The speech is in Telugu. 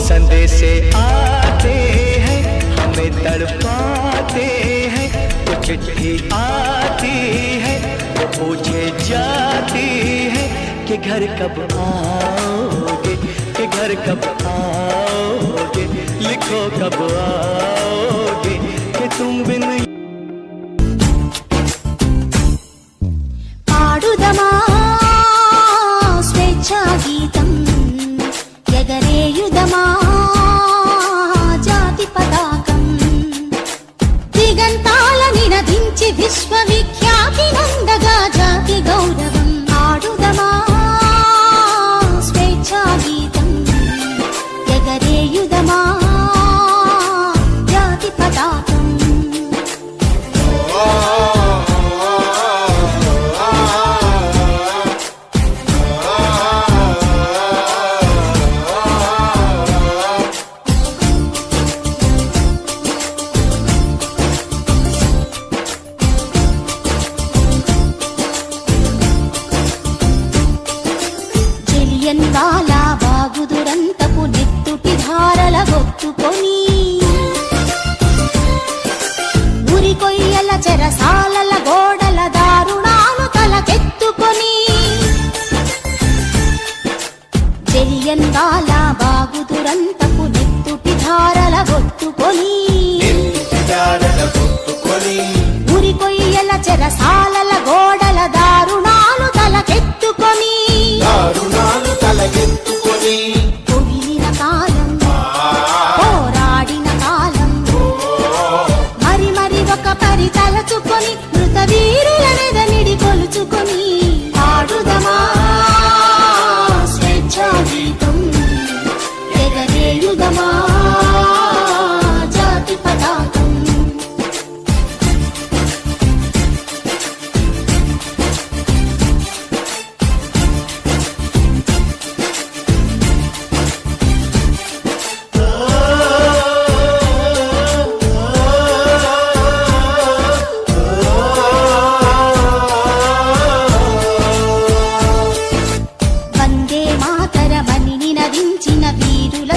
संदेशे आते हैं हमें तड़पाते हैं, तो चिट्ठी आती है वो पूछे जाती है कि घर कब आओगे, कि घर कब आओगे, लिखो कब आओगे कि तुम बिन। పాడుదమా స్వేచ్ఛా గీతం, ఎగరేయుదమా జాతి పతాకం, దిగంతాల నినదించి విశ్వవిఖ్యాతి నందగా జాతి గౌరవం. పాడుదమా స్వేచ్ఛా గీతం, ఎగరేయుదమా జాతి పతాకం. వాలా బాగుదురంతపు నెత్తుటి ధారల గొత్తుకొని, ఉరి కొయ్యల చెరసాలల గోడల దారుణాలు తలకెత్తుకొని, జలియన్ వాలా బాగుదురంతపు నెత్తుటి ధారల గొత్తుకొని, ఉరి కొయ్యల చెరసాలల గోడల దారుణాలు తలకెత్తుకొని, పొగిలిన కాలం, పోరాడిన కాలం, మరి మరి ఒక పరి తలచుకొని, మృత వీరుల మెదనిడి కొలుచుకొని, పాడుదమా స్వేచ్ఛా గీతం, ఎగరేయుదమా జాతి పతాకం. వందే మాతరమని నినదించిన వీరుల